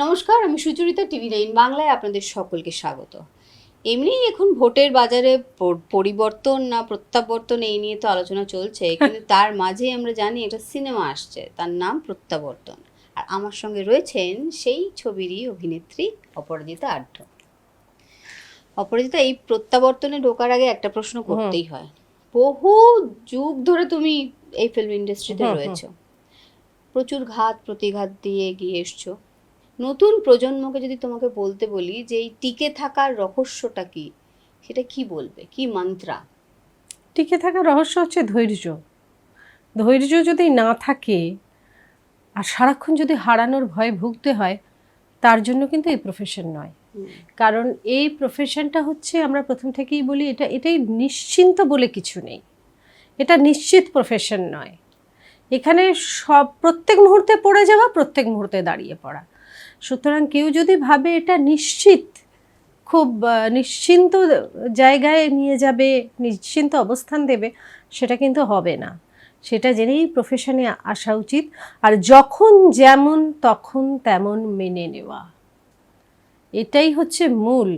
নমস্কার, আমি সুচরিতা, TV9 বাংলায় আপনাদের সকলকে স্বাগত। এমনি এখন ভোটের বাজারে পরিবর্তন না প্রত্যাবর্তন এই নিয়ে তো আলোচনা চলছে, কিন্তু তার মাঝে আমরা জানি একটা সিনেমা আসছে, তার নাম প্রত্যাবর্তন। আর আমার সঙ্গে রয়েছেন সেই ছবিরই অভিনেত্রী অপরাজিতা আঢ্য। অপরাজিতা, এই প্রত্যাবর্তনে ঢোকার আগে একটা প্রশ্ন করতেই হয়। বহু যুগ ধরে তুমি এই ফিল্ম ইন্ডাস্ট্রিতে রয়েছো, প্রচুর ঘাত প্রতিঘাত দিয়ে এগিয়ে এসছো। নতুন প্রজন্মকে যদি তোমাকে বলতে বলি যে এই টিকে থাকার রহস্যটা কি, সেটা কি বলবে, কি মন্ত্রা? টিকে থাকার রহস্য হচ্ছে ধৈর্য। ধৈর্য যদি না থাকে আর সারাক্ষণ যদি হারানোর ভয়ে ভুগতে হয়, তার জন্য কিন্তু এই প্রফেশন নয়। কারণ এই প্রফেশনটা হচ্ছে, আমরা প্রথম থেকেই বলি, এটাই নিশ্চিন্ত বলে কিছু নেই। এটা নিশ্চিত প্রফেশন নয়। এখানে প্রত্যেক মুহূর্তে পড়ে যাওয়া, প্রত্যেক মুহূর্তে দাঁড়িয়ে পড়া। সুতরাং কেউ যদি ভাবে এটা নিশ্চিত, খুব নিশ্চিন্ত জায়গায় নিয়ে যাবে, নিশ্চিন্ত অবস্থান দেবে, সেটা কিন্তু হবে না। সেটা জেনেই প্রফেশনে আসা উচিত। আর যখন যেমন তখন তেমন মেনে নেওয়া, এটাই হচ্ছে মূল।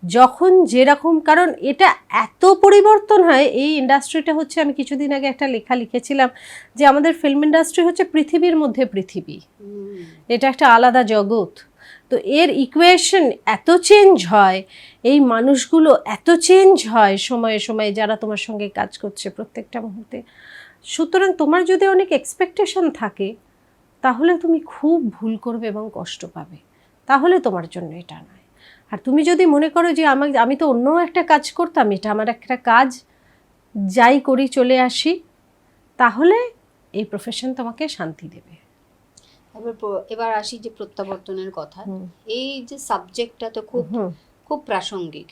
যখন যেরকম, কারণ এটা এত পরিবর্তন হয় এই ইন্ডাস্ট্রিটা হচ্ছে, আমি কিছুদিন আগে একটা লেখা লিখেছিলাম যে আমাদের ফিল্ম ইন্ডাস্ট্রি হচ্ছে পৃথিবীর মধ্যে পৃথিবী। এটা একটা আলাদা জগৎ। তো এর ইকুয়েশন এত চেঞ্জ হয়, এই মানুষগুলো এত চেঞ্জ হয় সময়ে সময়ে, যারা তোমার সঙ্গে কাজ করছে প্রত্যেকটা মুহূর্তে। সুতরাং তোমার যদি অনেক এক্সপেকটেশন থাকে, তাহলে তুমি খুব ভুল করবে এবং কষ্ট পাবে। তাহলে তোমার জন্য এটা নয়। আর তুমি যদি মনে করো যে আমি তো অন্য একটা কাজ করতাম, এটা আমার একটা কাজ, যাই করি চলে আসি, তাহলে এই প্রফেশন তোমাকে শান্তি দেবে। এবার আসি যে প্রত্যাবর্তনের কথা। এই যে সাবজেক্টটা তো খুব খুব প্রাসঙ্গিক।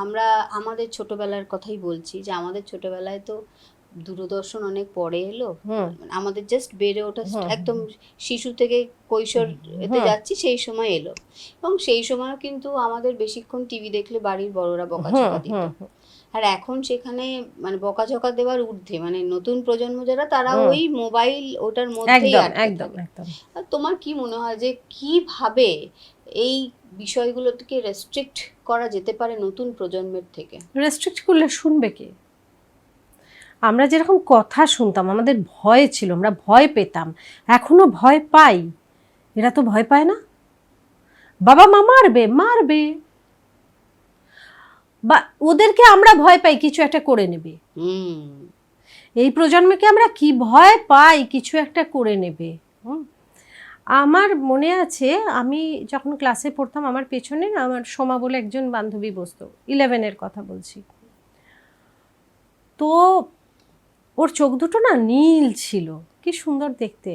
আমরা আমাদের ছোটবেলার কথাই বলছি, যে আমাদের ছোটবেলায় তো দূরদর্শন অনেক পরে এলো। আমাদের জাস্ট বেড়ে ওঠা, একদম শিশু থেকে কৈশোর এতে যাচ্ছি, সেই সময় এলো। এবং সেই সময় কিন্তু আমাদের বেশিক্ষণ টিভি দেখলে বাড়ির বড়রা বকাঝকা দিত। আর এখন সেখানে মানে বকাঝকা দেওয়ার ঊর্ধ্বে, মানে নতুন প্রজন্ম যারা, তারা ওই মোবাইল ওটার মধ্যেই আটকে থাকে। তোমার কি মনে হয় যে কিভাবে এই বিষয়গুলোকে রেস্ট্রিক্ট করা যেতে পারে নতুন প্রজন্মের থেকে? রেস্ট্রিক্ট করলে শুনবে কে? আমরা যেরকম কথা শুনতাম, আমাদের ভয় ছিল, আমরা ভয় পেতাম, এখনো ভয় পাই। এরা তো ভয় পায় না। বাবা মা মারবে মারবে, বা ওদেরকে আমরা ভয় পাই কিছু একটা করে নেবে। এই প্রজন্মকে আমরা কি ভয় পাই, কিছু একটা করে নেবে। আমার মনে আছে, আমি যখন ক্লাসে পড়তাম, আমার পেছনে আমার সোমা বলে একজন বান্ধবী বসতো, 11-এর কথা বলছি। তো ওর চোখ দুটো না নীল ছিল, কি সুন্দর দেখতে।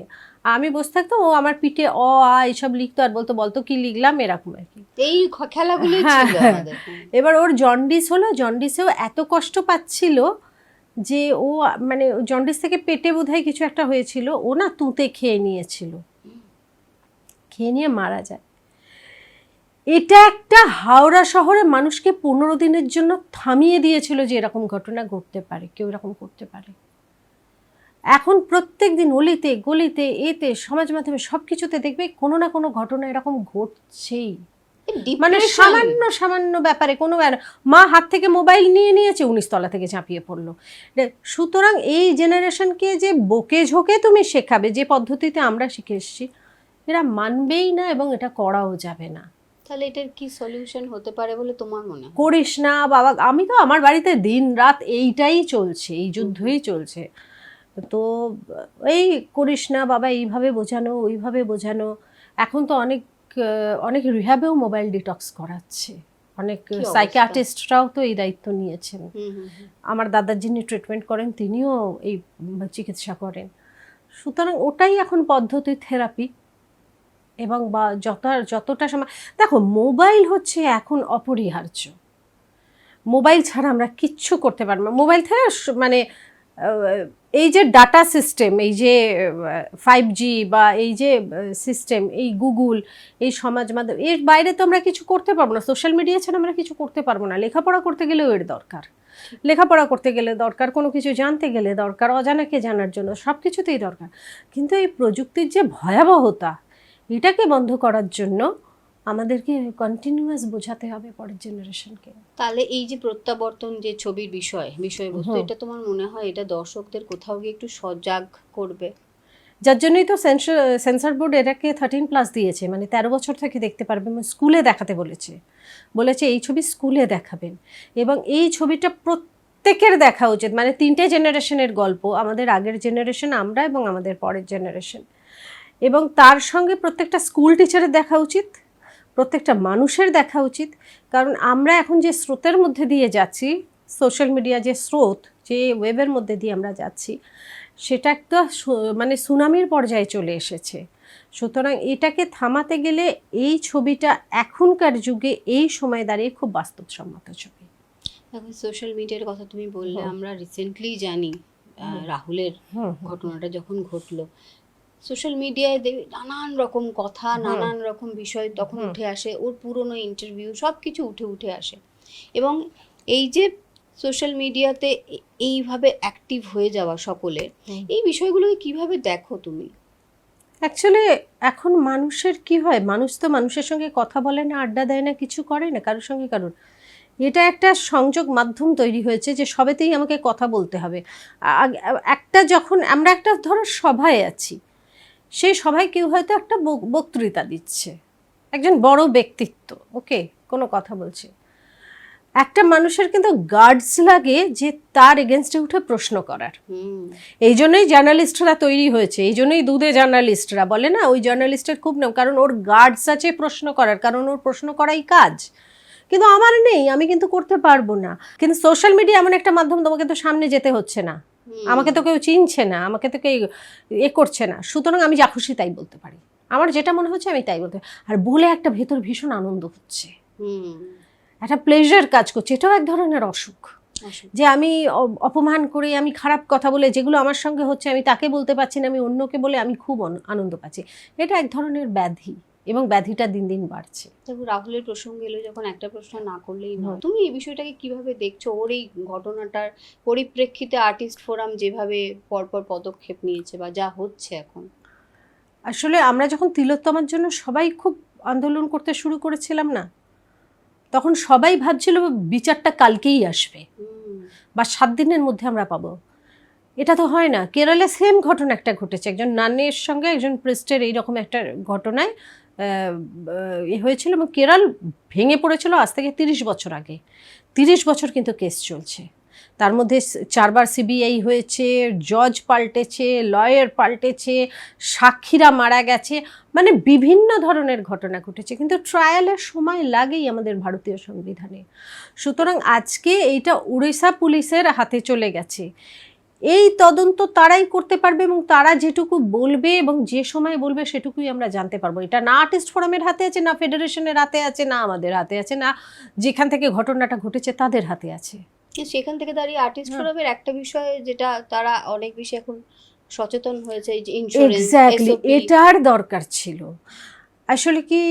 আমি বসে থাকতো, ও আমার পিঠে অ আ এইসব লিখতো আর বলতো, বলতো কি লিখলাম, এরকম আর কি। এই খেলাগুলো ছিল আমাদের। এবার ওর জন্ডিস হলো, জন্ডিসেও এত কষ্ট পাচ্ছিল যে ও, মানে জন্ডিস থেকে পেটে বোধহয় কিছু একটা হয়েছিল, ও না তুঁতে খেয়ে নিয়েছিল, খেয়ে নিয়ে মারা যায়। এটা একটা হাওড়া শহরে মানুষকে 15 দিনের জন্য থামিয়ে দিয়েছিল যে এরকম ঘটনা ঘটতে পারে, কেউ এরকম করতে পারে। এখন প্রত্যেক দিন অলিতে গলিতে, এতে সমাজ মাধ্যমে সব কিছুতে দেখবে কোনো না কোনো ঘটনা এরকম ঘটছেই। মানে সামান্য সামান্য ব্যাপারে কোনো, মা হাত থেকে মোবাইল নিয়ে নিয়েছে, 19 তলা থেকে ঝাঁপিয়ে পড়লো। সুতরাং এই জেনারেশনকে যে বকে ঝোঁকে তুমি শেখাবে, যে পদ্ধতিতে আমরা শিখে এসেছি, এরা মানবেই না, এবং এটা করাও যাবে না। তাহলে এটার কি সলিউশন হতে পারে বলে তোমার মনে হয়? করিস না বাবা, আমি তো আমার বাড়িতে দিন রাত এইটাই চলছে, এই যুদ্ধই চলছে। তো এই করিস না বাবা, এইভাবে বোঝানো, ওইভাবে বোঝানো। এখন তো অনেক অনেক রিহ্যাবেও মোবাইল ডিটক্স করাচ্ছে, অনেক সাইকিয়াট্রিস্টরাও তো এই দায়িত্ব নিয়েছেন। আমার দাদার যিনি ট্রিটমেন্ট করেন, তিনিও এই চিকিৎসা করেন। সুতরাং ওটাই এখন পদ্ধতি, থেরাপি। এবং বা যতটা সময়, দেখো মোবাইল হচ্ছে এখন অপরিহার্য। মোবাইল ছাড়া আমরা কিচ্ছু করতে পারবো না। মোবাইল থেকে মানে এই যে ডাটা সিস্টেম, এই যে 5G বা এই যে সিস্টেম, এই গুগল, এই সমাজ মাধ্যম, এর বাইরে তো আমরা কিছু করতে পারবো না। সোশ্যাল মিডিয়া ছাড়া আমরা কিছু করতে পারবো না। লেখাপড়া করতে গেলেও এর দরকার, লেখাপড়া করতে গেলে দরকার, কোনো কিছু জানতে গেলে দরকার, অজানাকে জানার জন্য সব কিছুতেই দরকার। কিন্তু এই প্রযুক্তির যে ভয়াবহতা, এটাকে বন্ধ করার জন্য আমাদেরকে কন্টিনিউয়াস বোঝাতে হবে পরের জেনারেশনকে। তাহলে এই যে প্রত্যাবর্তন যে ছবির বিষয়বস্তু, এটা তোমার মনে হয় এটা দর্শকদের কোথাও গিয়ে একটু সজাগ করবে? যার জন্যই তো সেন্সর বোর্ড এটাকে 13+ দিয়েছে, মানে 13 বছর থেকে দেখতে পারবে, স্কুলে দেখাতে বলেছে এই ছবি স্কুলে দেখাবেন, এবং এই ছবিটা প্রত্যেকের দেখা উচিত, মানে 3টে জেনারেশনের গল্প, আমাদের আগের জেনারেশন, আমরা এবং আমাদের পরের জেনারেশন, এবং তার সঙ্গে প্রত্যেকটা স্কুল টিচারের দেখা উচিত, প্রত্যেকটা মানুষের দেখা উচিত। কারণ আমরা এখন যে স্রোতের মধ্যে দিয়ে যাচ্ছি, সোশ্যাল মিডিয়া যে স্রোত, যে ওয়েবের মধ্যে দিয়ে আমরা যাচ্ছি, সেটা একটা মানে সুনামির পর্যায়ে চলে এসেছে। সুতরাং এটাকে থামাতে গেলে এই ছবিটা এখনকার যুগে এই সময় দাঁড়িয়ে খুব বাস্তবসম্মত ছবি। এখন সোশ্যাল মিডিয়ার কথা তুমি বললে, আমরা রিসেন্টলি জানি রাহুলের ঘটনাটা যখন ঘটলো, সোশ্যাল মিডিয়ায় নানান রকম কথা, নানান রকম বিষয় তখন উঠে আসে, ওর পুরনো ইন্টারভিউ সব কিছু উঠে আসে। এবং এই যে সোশ্যাল মিডিয়াতে এইভাবে অ্যাক্টিভ হয়ে যাওয়া সকলের, এই বিষয়গুলোকে কিভাবে দেখো তুমি? অ্যাকচুয়ালি এখন মানুষের কি হয়, মানুষ তো মানুষের সঙ্গে কথা বলে না, আড্ডা দেয় না, কিছু করে না কারোর সঙ্গে কারোর। এটা একটা সংযোগ মাধ্যম তৈরি হয়েছে যে সবেতেই আমাকে কথা বলতে হবে। একটা যখন আমরা একটা ধরো সভায় আছি, সেই সভায় কেউ হয়তো একটা বক্তৃতা দিচ্ছে, একজন বড় ব্যক্তিত্ব, ওকে, কোনো কথা বলছে, একটা মানুষের কিন্তু গার্ডস লাগে যে তার এগেনস্টে উঠে প্রশ্ন করার। এই জন্যই জার্নালিস্টরা তৈরি হয়েছে, এই জন্যই দুধে জার্নালিস্টরা বলে না, ওই জার্নালিস্টের খুব নাম, কারণ ওর গার্ডস আছে প্রশ্ন করার, কারণ ওর প্রশ্ন করাই কাজ। কিন্তু আমার নেই, আমি কিন্তু করতে পারবো না। কিন্তু সোশ্যাল মিডিয়া এমন একটা মাধ্যম, তোমাকে তো সামনে যেতে হচ্ছে না, আমাকে তো কেউ চিনছে না, আমাকে তো কেউ করছে না, সুতরাং আমি যা খুশি তাই বলতে পারি, আমার যেটা মনে হচ্ছে আমি তাই বলতে, আর বলে একটা ভেতর ভীষণ আনন্দ হচ্ছে, একটা প্লেজার কাজ করছে। এটাও এক ধরনের অসুখ, যে আমি অপমান করে, আমি খারাপ কথা বলে, যেগুলো আমার সঙ্গে হচ্ছে আমি তাকে বলতে পারছি না, আমি অন্যকে বলে আমি খুব আনন্দ পাচ্ছি। এটা এক ধরনের ব্যাধি, এবং ব্যাধিটা দিন দিন বাড়ছে। রাহুলের প্রসঙ্গ এলো যখন, একটা প্রশ্ন না করলেই নয়, তুমি এই বিষয়টাকে কিভাবে দেখছো? ওর এই ঘটনাটার পরিপ্রেক্ষিতে আর্টিস্ট ফোরাম যেভাবে পরপর পদক্ষেপ নিয়েছে বা যা হচ্ছে এখন। আসলে আমরা যখন তিলোত্তমার জন্য সবাই খুব আন্দোলন করতে শুরু করেছিলাম না, তখন সবাই ভাবছিল বিচারটা কালকেই আসবে বা 7 দিনের মধ্যে আমরা পাবো। এটা তো হয় না। কেরলে সেম ঘটনা একটা ঘটেছে, একজন নানের সঙ্গে একজন প্রিস্টের এইরকম একটা ঘটনায় হয়েছিল, এবং কেরল ভেঙে পড়েছিল আজ থেকে 30 বছর আগে। 30 বছর কিন্তু কেস চলছে, তার মধ্যে 4বার সিবিআই হয়েছে, জজ পাল্টেছে, লয়ার পাল্টেছে, সাক্ষীরা মারা গেছে, মানে বিভিন্ন ধরনের ঘটনা ঘটেছে, কিন্তু ট্রায়ালের সময় লাগেই আমাদের ভারতীয় সংবিধানে। সুতরাং আজকে এইটা উড়িষ্যা পুলিশের হাতে চলে গেছে, এই তদন্ত তারাই করতে পারবে, এবং তারা যেটুকু বলবে এবং যে সময় বলবে সেটুকুই আমরা জানতে পারবো। এটা না আর্টিস্ট ফোরামের হাতে আছে, না ফেডারেশনের হাতে আছে, না আমাদের হাতে আছে, না যেখান থেকে ঘটনাটা ঘটেছে তাদের হাতে আছে। সেখান থেকে দাঁড়িয়ে আর্টিস্ট ফোরামের একটা বিষয় যেটা তারা অনেক বেশি এখন সচেতন হয়েছে, যে ইন্স্যুরেন্স, এক্স্যাক্টলি, এটার দরকার ছিল। আসলে কি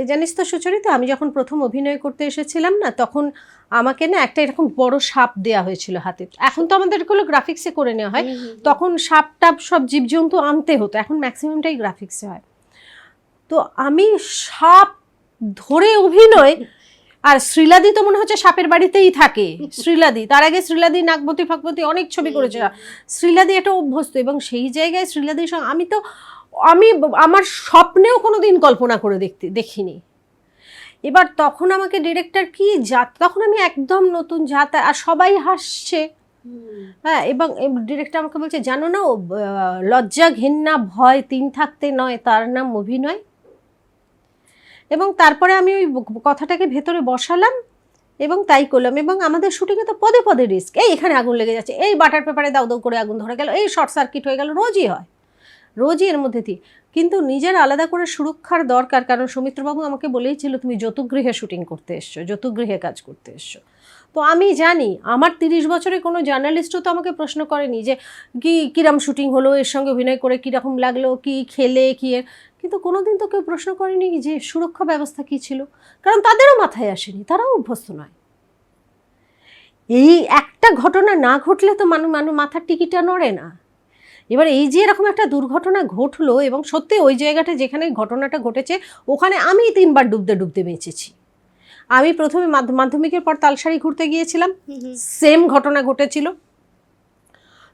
জানিস তো সুচরিতা, আমি যখন প্রথম অভিনয় করতে এসেছিলাম না, তখন আমাকে না একটা এরকম বড় সাপ দেয়া হয়েছিল হাতে। এখন তো আমাদের এগুলো গ্রাফিক্সে করে নেওয়া হয়, তখন সাপ টাপ সব জীবজন্তু আনতে হতো, এখন ম্যাক্সিমামটাই গ্রাফিক্সে হয়। তো আমি সাপ ধরে অভিনয়, আর শ্রীলাদি তো মনে হচ্ছে সাপের বাড়িতেই থাকে, শ্রীলাদি, তার আগে শ্রীলাদি, নাগবতী ফাগবতী অনেক ছবি করেছে, শ্রীলাদি এটা অভ্যস্ত, এবং সেই জায়গায় শ্রীলাদির সঙ্গে আমি আমার স্বপ্নেও কোনোদিন কল্পনা করে দেখিনি। এবার তখন আমাকে ডিরেক্টর কি তখন আমি একদম নতুন আর সবাই হাসছে, হ্যাঁ, এবং ডিরেক্টর আমাকে বলছে, জানো না, লজ্জা ঘেন্না ভয় 3 থাকতে নয়, তার নাম অভিনয়। এবং তারপরে আমি ওই কথাটাকে ভেতরে বসালাম এবং তাই করলাম। এবং আমাদের শুটিংয়ে তো পদে পদে রিস্ক, এই এখানে আগুন লেগে যাচ্ছে, এই বাটার পেপারে দাউ দাউ করে আগুন ধরে গেল, এই শর্ট সার্কিট হয়ে গেল, রোজই হয়, রোজই এর মধ্যে দিয়ে। কিন্তু নিজের আলাদা করে সুরক্ষার দরকার, কারণ সৌমিত্রবাবু আমাকে বলেইছিল, তুমি যৌতুকগৃহে শুটিং করতে এসছো, যৌতুকগৃহে কাজ করতে এসছো। তো আমি জানি, আমার 30 বছরে কোনো জার্নালিস্টও তো আমাকে প্রশ্ন করেনি যে কিরম শুটিং হলো, এর সঙ্গে অভিনয় করে কীরকম লাগলো, কি খেলে, কি কিন্তু কোনোদিন তো কেউ প্রশ্ন করেনি যে সুরক্ষা ব্যবস্থা কী ছিল, কারণ তাদেরও মাথায় আসেনি, তারাও অভ্যস্ত নয়। এই একটা ঘটনা না ঘটলে তো মাথার টিকিটা নড়ে না। এবার এই যে এরকম একটা দুর্ঘটনা ঘটলো, এবং সত্যি ওই জায়গাটা যেখানে ঘটনাটা ঘটেছে ওখানে আমি 3বার ডুবতে ডুবতে বেঁচেছি। আমি প্রথমে মাধ্যমিকের পর তালসারি ঘুরতে গিয়েছিলাম, সেম ঘটনা ঘটেছিল।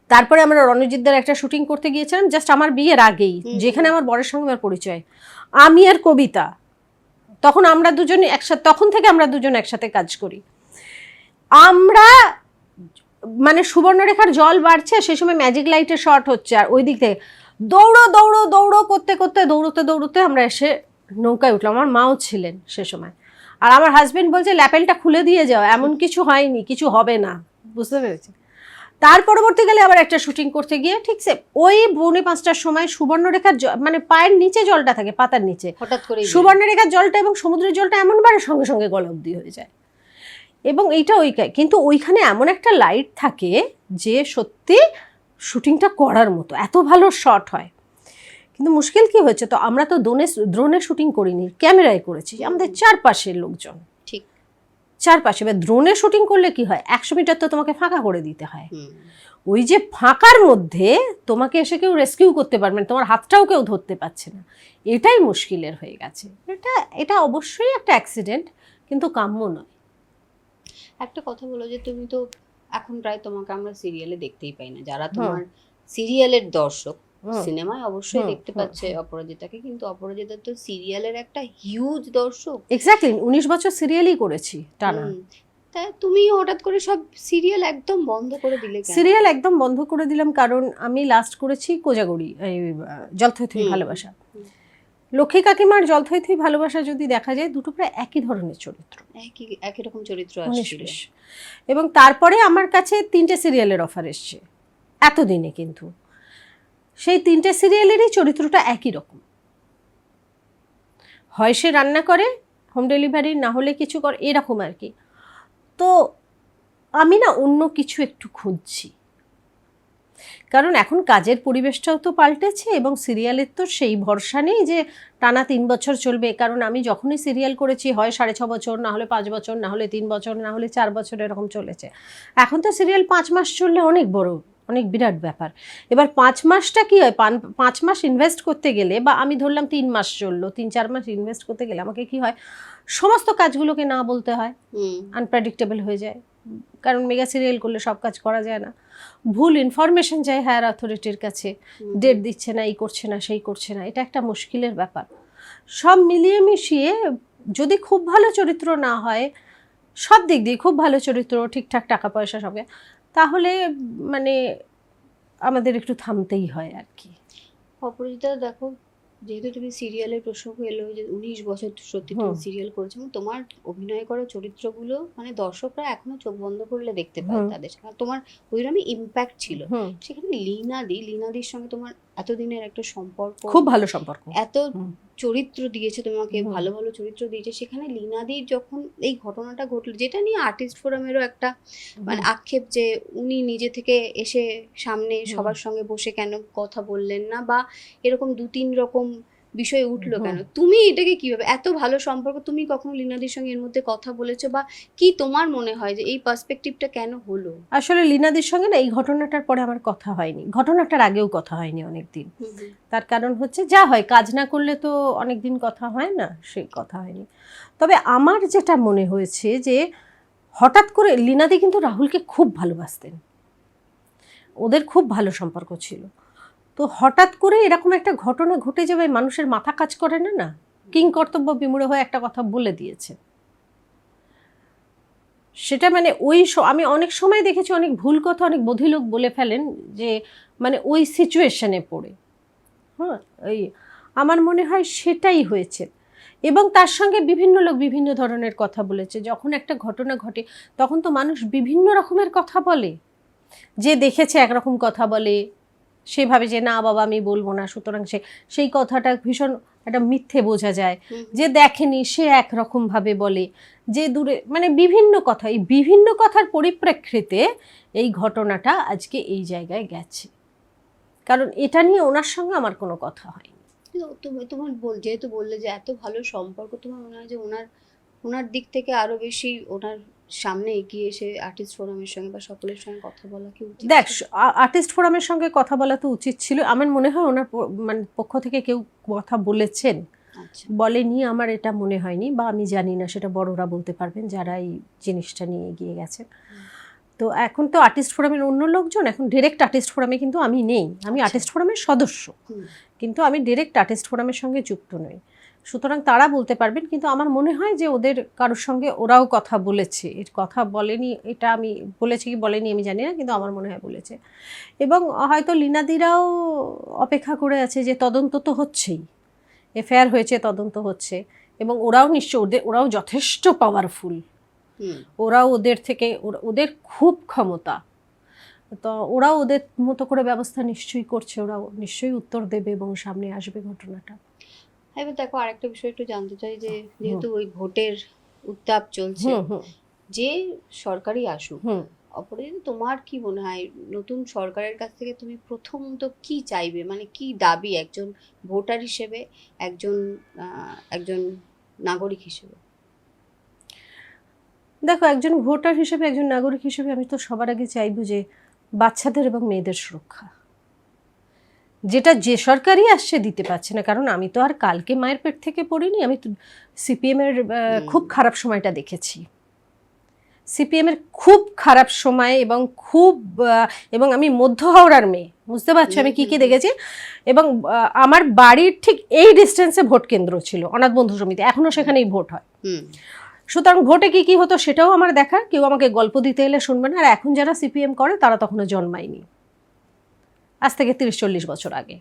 তারপরে আমরা রণজিৎদার একটা শুটিং করতে গিয়েছিলাম জাস্ট আমার বিয়ের আগেই, যেখানে আমার বরের সঙ্গে আমার পরিচয়, আমি আর কবিতা। তখন আমরা দুজনে একসাথে, তখন থেকে আমরা দুজন একসাথে কাজ করি। আমরা মানে সুবর্ণরেখার জল বাড়ছে, সেই সময় ম্যাজিক লাইটের শট হচ্ছে, আর ওই দিক থেকে দৌড়ো দৌড়ো দৌড়ো করতে করতে দৌড়তে দৌড়তে আমরা এসে নৌকায় উঠলাম। আমার মাও ছিলেন সে সময়, আর আমার হাজবেন্ড বলছে ল্যাপেলটা খুলে দিয়ে যাও, এমন কিছু হয়নি, কিছু হবে না, বুঝতে পেরেছি। তার পরবর্তীকালে আবার একটা শুটিং করতে গিয়ে ঠিক ওই 4:45টার সময় সুবর্ণরেখার মানে পায়ের নিচে জলটা থাকে, পাতার নিচে, হঠাৎ করে সুবর্ণরেখার জলটা এবং সমুদ্রের জলটা এমনভাবে সঙ্গে সঙ্গে গলা অবধি হয়ে যায়। এবং এইটা কিন্তু ওইখানে এমন একটা লাইট থাকে যে সত্যি শুটিংটা করার মতো, এত ভালো শট হয়। কিন্তু মুশকিল কি হয়েছে, তো আমরা তো ড্রোনে শুটিং করিনি, ক্যামেরায় করেছি, আমাদের চারপাশের লোকজন, ঠিক চারপাশে। এবার ড্রোনে শুটিং করলে কি হয়, 100 মিটার তো তোমাকে ফাঁকা করে দিতে হয়। ওই যে ফাঁকার মধ্যে তোমাকে এসে কেউ রেস্কিউ করতে পারবে না, তোমার হাতটাও কেউ ধরতে পারছে না, এটাই মুশকিলের হয়ে গেছে। এটা অবশ্যই একটা অ্যাক্সিডেন্ট, কিন্তু কাম্য নয়। একটা কথা বলো যে তুমি তো এখন প্রায় তোমাকে আমরা সিরিয়ালে দেখতেই পাই না, যারা তোমার সিরিয়ালের দর্শক সিনেমায় অবশ্যই দেখতে পাচ্ছে অপরাজিতাকে, কিন্তু অপরাজিতা তো সিরিয়ালের একটা হিউজ দর্শক। এক্স্যাক্টলি, 19 বছর সিরিয়ালই করেছি টানা। তাই তুমি হঠাৎ করে সব সিরিয়াল একদম বন্ধ করে দিলে কেন? সিরিয়াল একদম বন্ধ করে দিলাম কারণ আমি লাস্ট করেছি কোজাগরি, জলথই ভালোবাসা। লক্ষ্মী কাকিমার জলথই ভালোবাসা যদি দেখা যায়, দুটো প্রায় একই ধরনের চরিত্র, একই রকম চরিত্র আসছিল। এবং তারপরে আমার কাছে 3টে সিরিয়ালের অফার এসছে এতদিনে, কিন্তু সেই 3টে সিরিয়ালেরই চরিত্রটা একই রকম। হয় সে রান্না করে, হোম ডেলিভারি, না হলে কিছু করে, এরকম আর কি। তো আমি না অন্য কিছু একটু খুঁজছি, কারণ এখন কাজের পরিবেশটাও তো পাল্টেছে, এবং সিরিয়ালের তো সেই ভরসা নেই যে টানা 3 বছর চলবে। কারণ আমি যখনই সিরিয়াল করেছি হয় 6.5 বছর, না হলে 5 বছর, না হলে 3 বছর, না হলে 4 বছর, এরকম চলেছে। এখন তো সিরিয়াল 5 মাস চললে অনেক বড়, অনেক বিরাট ব্যাপার। এবার 5 মাসটা কি হয়, 5 মাস ইনভেস্ট করতে গেলে, বা আমি ধরলাম 3 মাস চললো, 3-4 মাস ইনভেস্ট করতে গেলে আমাকে কি হয়, সমস্ত কাজগুলোকে না বলতে হয়, আনপ্রেডিক্টেবল হয়ে যায়। কারণ মেগা সিরিয়াল করলে সব কাজ করা যায় না, ভুল ইনফরমেশন যায় হায়ার অথরিটির কাছে, ডেট দিচ্ছে না, এই করছে না, সেই করছে না, এটা একটা মুশকিলের ব্যাপার। সব মিলিয়ে মিশিয়ে যদি খুব ভালো চরিত্র না হয়, সব দিক দিয়ে খুব ভালো চরিত্র, ঠিকঠাক টাকা পয়সা সবে, তাহলে মানে আমাদের একটু থামতেই হয় আর কি। অপরাজিতা দেখো, যেহেতু তুমি সিরিয়ালের প্রসঙ্গ এলো, যে 19 বছর সত্যি তুমি সিরিয়াল করেছো, তোমার অভিনয় করা চরিত্রগুলো মানে দর্শকরা এখনো চোখ বন্ধ করলে দেখতে পায় তাদের, তোমার ওইরকমই ইম্প্যাক্ট ছিল। সেখানে লীনাদির সঙ্গে তোমার এতদিনের একটা সম্পর্ক, খুব ভালো সম্পর্ক, এত চরিত্র দিয়েছে তোমাকে, ভালো ভালো চরিত্র দিয়েছে, সেখানে লীনাদির যখন এই ঘটনাটা ঘটলো, যেটা নিয়ে আর্টিস্ট ফোরামেরও একটা মানে আক্ষেপ, যে উনি নিজে থেকে এসে সামনে সবার সঙ্গে বসে কেন কথা বললেন না, বা এরকম 2-3 রকম বিষয় উঠলো কেন, তুমি এটাকে কিভাবে, এত ভালো সম্পর্ক, তুমি কখনো লীনাদির সঙ্গে এর মধ্যে কথা বলেছো, বা কি তোমার মনে হয় যে এই পার্সপেক্টিভটা কেন হলো? আসলে লীনাদির সঙ্গে না এই ঘটনাটার পরে আমার কথা হয়নি, ঘটনাটার আগেও কথা হয়নি অনেকদিন। তার কারণ হচ্ছে যা হয়, কাজ না করলে তো অনেকদিন কথা হয় না, সেই কথা হয়নি। তবে আমার যেটা মনে হয়েছে যে হঠাৎ করে লীনাদি কিন্তু রাহুলকে খুব ভালোবাসতেন, ওদের খুব ভালো সম্পর্ক ছিল। তো হঠাৎ করে এরকম একটা ঘটনা ঘটে যাবে, মানুষের মাথা কাজ করে না, না কিং কর্তব্য বিমূঢ় হয়ে একটা কথা বলে দিয়েছে। সেটা মানে আমি অনেক সময় দেখেছি অনেক ভুল কথা অনেক বধির লোক বলে ফেলেন, যে মানে ওই সিচুয়েশনে পড়ে। ওই আমার মনে হয় সেটাই হয়েছে। এবং তার সঙ্গে বিভিন্ন লোক বিভিন্ন ধরনের কথা বলেছে। যখন একটা ঘটনা ঘটে তখন তো মানুষ বিভিন্ন রকমের কথা বলে, যে দেখেছে একরকম কথা বলে, সেভাবে যে না বাবা আমি বলবো না, সুতরাং সেই কথাটা ভীষণ একটা মিথ্যে বোঝা যায়। যে দেখেনি সে একরকম ভাবে বলে, যে দূরে, মানে বিভিন্ন কথা, এই বিভিন্ন কথার পরিপ্রেক্ষিতে এই ঘটনাটা আজকে এই জায়গায় গেছে। কারণ এটা নিয়ে ওনার সঙ্গে আমার কোনো কথা হয়নি। তোমার যেহেতু বললে যে এত ভালো সম্পর্ক, তোমার মনে হয় যে ওনার দিক থেকে আরো বেশি ওনার সামনে এগিয়ে এসে আর্টিস্ট ফোরামের সঙ্গে বা সকলের সঙ্গে কথা বলা কি উচিত? দেখ, আর্টিস্ট ফোরামের সঙ্গে কথা বলা তো উচিত ছিল। আমার মনে হয় ওনার মানে পক্ষ থেকে কেউ কথা বলেছেন, আচ্ছা, বলেনি আমার এটা মনে হয়নি, বা আমি জানি না, সেটা বড়রা বলতে পারবেন যারা এই জিনিসটা নিয়ে এগিয়ে গেছেন। তো এখন তো আর্টিস্ট ফোরামের অন্য লোকজন, এখন ডিরেক্ট আর্টিস্ট ফোরামে কিন্তু আমি নেই, আমি আচ্ছা। আর্টিস্ট ফোরামের সদস্য, কিন্তু আমি ডিরেক্ট আর্টিস্ট ফোরামের সঙ্গে যুক্ত নই। সুতরাং তারা বলতে পারবেন, কিন্তু আমার মনে হয় যে ওদের কারোর সঙ্গে ওরাও কথা বলেছে, এর কথা বলেনি, এটা আমি বলেছি কি বলেনি আমি জানি না, কিন্তু আমার মনে হয় বলেছে। এবং হয়তো লীনাদিরাও অপেক্ষা করে আছে যে তদন্ত তো হচ্ছেই, এফআইআর হয়েছে, তদন্ত হচ্ছে, এবং ওরাও নিশ্চয় ওরাও যথেষ্ট পাওয়ারফুল, ওরাও ওদের থেকে ওদের খুব ক্ষমতা, তো ওরাও ওদের মতো করে ব্যবস্থা নিশ্চয়ই করছে, ওরাও নিশ্চয়ই উত্তর দেবে এবং সামনে আসবে ঘটনাটা। এবার দেখো আরেকটা বিষয় একটু জানতে চাই যে যেহেতু ওই ভোটের উত্তাপ চলছে, যে সরকারই আসুক, অপরাধ তোমার কি মনে হয় নতুন সরকারের কাছ থেকে তুমি প্রথমত কি চাইবে, মানে কি দাবি একজন ভোটার হিসেবে, একজন নাগরিক হিসেবে? দেখো, একজন ভোটার হিসেবে, একজন নাগরিক হিসেবে আমি তো সবার আগে চাইবো যে বাচ্চাদের এবং মেয়েদের সুরক্ষা, যেটা যে সরকারই আসছে দিতে পারছে না। কারণ আমি তো আর কালকে মায়ের পেট থেকে পড়িনি, আমি তো সিপিএমের খুব খারাপ সময়টা দেখেছি, সিপিএমের খুব খারাপ সময়, এবং আমি মধ্য হাওড়ার মেয়ে, বুঝতে পারছো আমি কি কি দেখেছি। এবং আমার বাড়ির ঠিক এই ডিস্টেন্সে ভোট কেন্দ্র ছিল, অনাথ বন্ধু সমিতি, এখনো সেখানেই ভোট হয়। সুতরাং ভোটে কি কি হতো সেটাও আমার দেখা, কেউ আমাকে গল্প দিতে এলে শুনবে না। আর এখন যারা সিপিএম করে তারা তখনও জন্মায়নি, আজ থেকে 30-40 বছর আগে।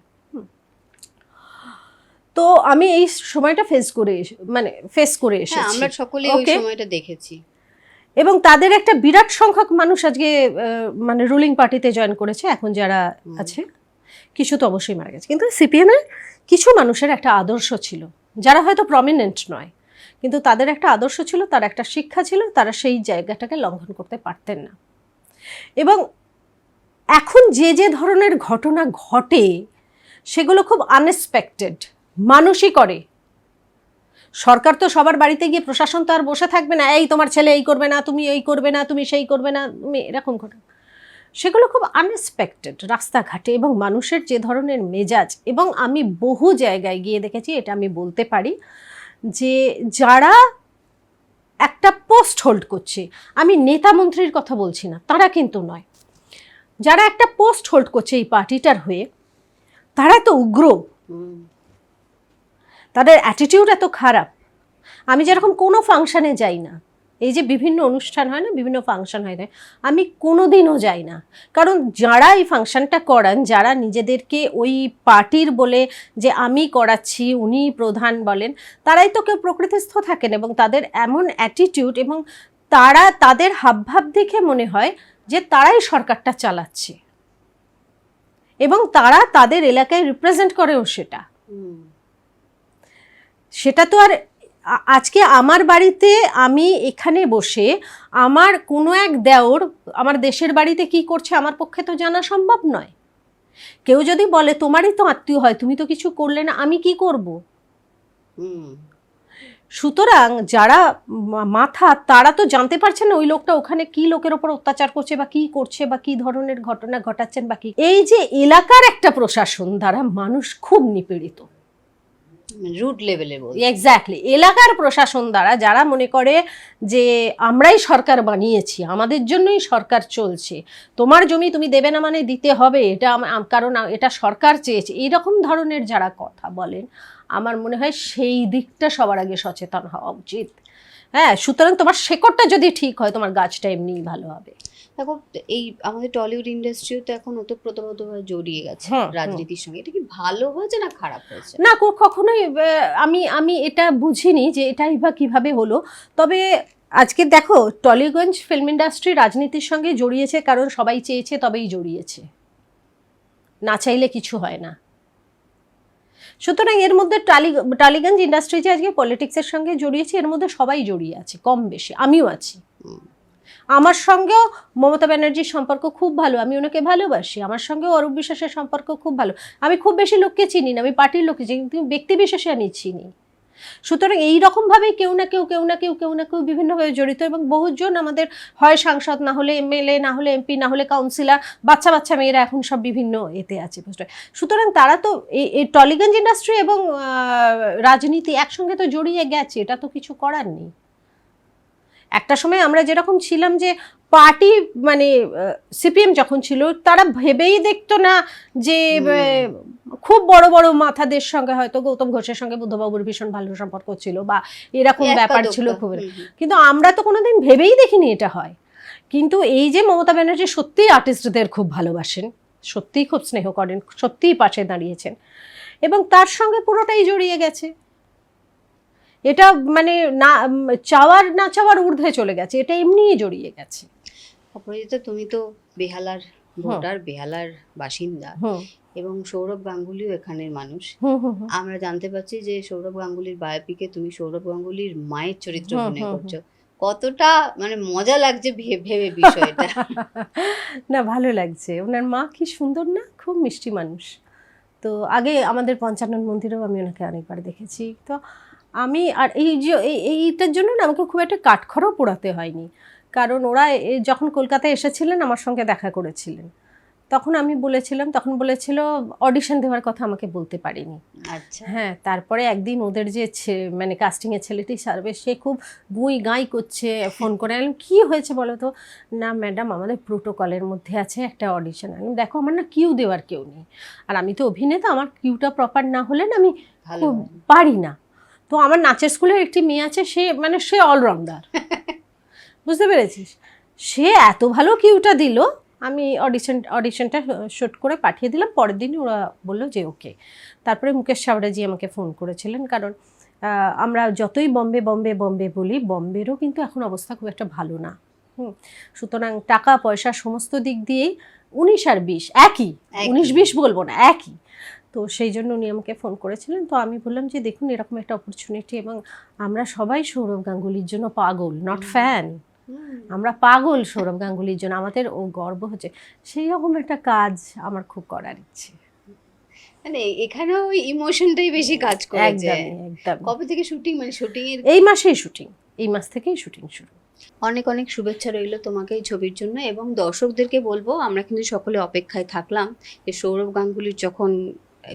তো আমি এই সময়টা ফেস করে এসেছি, আমরা সকলেই ওই সময়টা দেখেছি। এবং তাদের একটা বিরাট সংখ্যক মানুষ আজকে মানে রুলিং পার্টিতে জয়েন করেছে, এখন যারা আছে, কিছু তো অবশ্যই মারা গেছে। কিন্তু সিপিএম এর কিছু মানুষের একটা আদর্শ ছিল, যারা হয়তো প্রমিনেন্ট নয়, কিন্তু তাদের একটা আদর্শ ছিল, তার একটা শিক্ষা ছিল, তারা সেই জায়গাটাকে লঙ্ঘন করতে পারতেন না। এবং এখন যে যে ধরনের ঘটনা ঘটে সেগুলো খুব আনএক্সপেক্টেড, মানুষই করে। সরকার তো সবার বাড়িতে গিয়ে, প্রশাসন তো আর বসে থাকবে না, এই তোমার ছেলে এই করবে না, তুমি এই করবে না, তুমি সেই করবে না, তুমি এরকম ঘটনা, সেগুলো খুব আনএক্সপেক্টেড রাস্তাঘাটে। এবং মানুষের যে ধরনের মেজাজ, এবং আমি বহু জায়গায় গিয়ে দেখেছি, এটা আমি বলতে পারি, যে যারা একটা পোস্ট হোল্ড করছে, আমি নেতা মন্ত্রীর কথা বলছি না, তারা কিন্তু নয়, যারা একটা পোস্ট হোল্ড করছে এই পার্টিটার হয়ে, তারা তো উগ্র, তাদের অ্যাটিটিউড এত খারাপ। আমি যেরকম কোনো ফাংশানে যাই না, এই যে বিভিন্ন অনুষ্ঠান হয় না, বিভিন্ন ফাংশন হয় না, আমি কোনোদিনও যাই না। কারণ যারা এই ফাংশনটা করান, যারা নিজেদেরকে ওই পার্টির বলে যে আমি করাচ্ছি, উনি প্রধান বলেন, তারাই তো কেউ প্রকৃতিস্থ থাকেন, এবং তাদের এমন অ্যাটিটিউড, এবং তাদের হাবভাব দেখে মনে হয় যে তারাই সরকারটা চালাচ্ছে, এবং তারা তাদের এলাকায় রিপ্রেজেন্ট করেও সেটা তো আর আজকে আমার বাড়িতে আমি এখানে বসে আমার কোনো এক দেওর আমার দেশের বাড়িতে কি করছে আমার পক্ষে তো জানা সম্ভব নয়। কেউ যদি বলে তোমারই তো আত্মীয় হয়, তুমি তো কিছু করলে না, আমি কি করব? সুতরাং যারা মাথা, তারা তো জানতে পারছে না ওই লোকটা ওখানে কি লোকের ওপর অত্যাচার করছে, বা কি করছে, বা কি ধরনের ঘটনা ঘটাচ্ছেন, বা কি। এই যে এলাকার একটা প্রশাসন দ্বারা মানুষ খুব নিপীড়িত, রুট লেভেলে বল, এক্স্যাক্টলি। এলাকার প্রশাসন দ্বারা যারা মনে করে যে আমরাই সরকার বানিয়েছি, আমাদের জন্যই সরকার চলছে, তোমার জমি তুমি দেবে না মানে দিতে হবে, এটা কারণ এটা সরকার চেয়েছে, এইরকম ধরনের যারা কথা বলেন, আমার মনে হয় সেই দিকটা সবার আগে সচেতন হওয়া উচিত। হ্যাঁ, সুতরাং তোমার শেকড়টা যদি ঠিক হয়, তোমার গাছটা এমনিই ভালো হবে। দেখো, এই আমাদের টলিউড ইন্ডাস্ট্রিও তো এখন ওতপ্রোতভাবে জড়িয়ে গেছে রাজনীতির সঙ্গে। এটা কি ভালো হয়েছে না খারাপ হয়েছে? না, কখনোই আমি এটা বুঝিনি যে এটাই বা কিভাবে হলো। তবে আজকে দেখো, টলিগঞ্জ ফিল্ম ইন্ডাস্ট্রি রাজনীতির সঙ্গে জড়িয়েছে, কারণ সবাই চেয়েছে তবেই জড়িয়েছে, না চাইলে কিছু হয় না। সুতরাং এর মধ্যে টালিগঞ্জ ইন্ডাস্ট্রি যে আজকে পলিটিক্সের সঙ্গে জড়িয়েছে, এর মধ্যে সবাই জড়িয়ে আছে কম বেশি, আমিও আছি। আমার সঙ্গেও মমতা ব্যানার্জির সম্পর্ক খুব ভালো, আমি ওনাকে ভালোবাসি। আমার সঙ্গেও অরূপ বিশ্বাসের সম্পর্ক খুব ভালো। আমি খুব বেশি লোককে চিনি না, আমি পার্টির লোককে চিনি, কিন্তু ব্যক্তি বিশেষে আমি চিনি। সুতরাং এইরকমভাবেই কেউ না কেউ বিভিন্নভাবে জড়িত, এবং বহুজন আমাদের হয় সাংসদ, না হলে এমএলএ, না হলে এমপি, না হলে কাউন্সিলর, বাচ্চা মেয়েরা এখন সব বিভিন্ন এতে আছে পোস্টে। সুতরাং তারা তো এই টলিগঞ্জ ইন্ডাস্ট্রি এবং রাজনীতি একসঙ্গে তো জড়িয়ে গেছে, এটা তো কিছু করার নেই। একটা সময় আমরা যেরকম ছিলাম যে পার্টি, মানে সিপিএম যখন ছিল, তারা ভেবেই দেখতো না যে খুব বড় বড় মাথাদের সঙ্গে, হয়তো গৌতম ঘোষের সঙ্গে বুদ্ধবাবুর ভীষণ ভালো সম্পর্ক ছিল বা এরকম ব্যাপার ছিল খুব, কিন্তু আমরা তো কোনোদিন ভেবেই দেখিনি এটা হয়। কিন্তু এই যে মমতা ব্যানার্জি সত্যিই আর্টিস্টদের খুব ভালোবাসেন, সত্যিই খুব স্নেহ করেন, সত্যিই পাশে দাঁড়িয়েছেন, এবং তার সঙ্গে পুরোটাই জড়িয়ে গেছে। এটা মানে না চাওয়ার না চাওয়ার ঊর্ধ্বে চলে গেছে, এটা এমনিই জড়িয়ে গেছে। অপরাজিতা, তুমি তো বেহালার ভোটার, বেহালার বাসিন্দা, এবং সৌরভ গাঙ্গুলিও এখানের মানুষ। আমরা জানতে পারছি যে সৌরভ গাঙ্গুলির বায়োপিকে তুমি সৌরভ গাঙ্গুলির মায়ের চরিত্র অভিনয় করছো। কতটা মানে মজা লাগছে ভেবে বিষয়টা? না, ভালো লাগছে। ওনার মা কি সুন্দর না, খুব মিষ্টি মানুষ। তো আগে আমাদের পঞ্চানন মন্দিরেও আমি ওনাকে অনেকবার দেখেছি। তো আমি আর এই যে এইটার জন্য না আমাকে খুব একটা কাঠখড়ও পোড়াতে হয়নি, কারণ ওরা যখন কলকাতায় এসেছিলেন আমার সঙ্গে দেখা করেছিলেন, তখন আমি বলেছিলাম, তখন বলেছিল অডিশন দেওয়ার কথা, আমাকে বলতে পারিনি। আচ্ছা। হ্যাঁ, তারপরে একদিন ওদের যে মানে কাস্টিংয়ের ছেলেটি সার্ভে, সে খুব গুঁই গাই করছে, ফোন করে আনলাম, কী হয়েছে বলো তো? না ম্যাডাম, আমাদের প্রোটোকলের মধ্যে আছে একটা অডিশন। আমি দেখো, আমার না কিউ দেওয়ার কেউ নেই, আর আমি তো অভিনেতা, আমার কিউটা প্রপার না হলে না আমি খুব পারি না। তো আমার নাচের স্কুলের একটি মেয়ে আছে, সে অলরাউন্ডার, বুঝতে পেরেছিস? সে এত ভালো কিউটা দিল, আমি অডিশনটা শুট করে পাঠিয়ে দিলাম। পরের দিনই ওরা বললো যে ওকে। তারপরে মুকেশ চাওড়াজি আমাকে ফোন করেছিলেন, কারণ আমরা যতই বম্বে বলি, বম্বেরও কিন্তু এখন অবস্থা খুব একটা ভালো না। সুতরাং টাকা পয়সা সমস্ত দিক দিয়েই 19 আর 20 একই, 19-20 বলবো না, একই। তো সেই জন্য উনি আমাকে ফোন করেছিলেন। তো আমি বললাম যে দেখুন, এরকম একটা অপরচুনিটি, এবং আমরা সবাই সৌরভ গাঙ্গুলির জন্য পাগল, নট ফ্যান, আমরা পাগল সৌরভ গাঙ্গুলির জন্য, আমাদের ও গর্ব হচ্ছে। সেই রকম একটা কাজ আমার খুব করার ইচ্ছে। মানে এখানেও ওই ইমোশনটাই বেশি কাজ করেছে। একদম। কবে থেকে শুটিং? মানে শুটিং এর এই মাসেই শুটিং, এই মাস থেকেই শুটিং শুরু। অনেক অনেক শুভেচ্ছা রইল তোমাকে এই ছবির জন্য, এবং দর্শকদেরকে বলবো আমরা কিন্তু সকলে অপেক্ষায় থাকলাম যে সৌরভ গাঙ্গুলির যখন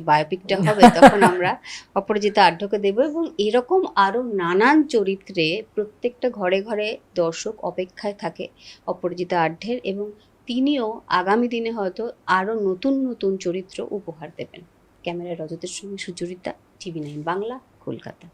বায়োপিকটা হবে তখন আমরা অপরাজিতা আঢ্যকে দেবো, এবং এরকম আরো নানান চরিত্রে প্রত্যেকটা ঘরে ঘরে দর্শক অপেক্ষায় থাকে অপরাজিতা আঢ্যের, এবং তিনিও আগামী দিনে হয়তো আরো নতুন নতুন চরিত্র উপহার দেবেন। ক্যামেরায় রজতের সঙ্গে সুচরিতা, TV9 বাংলা, কলকাতা।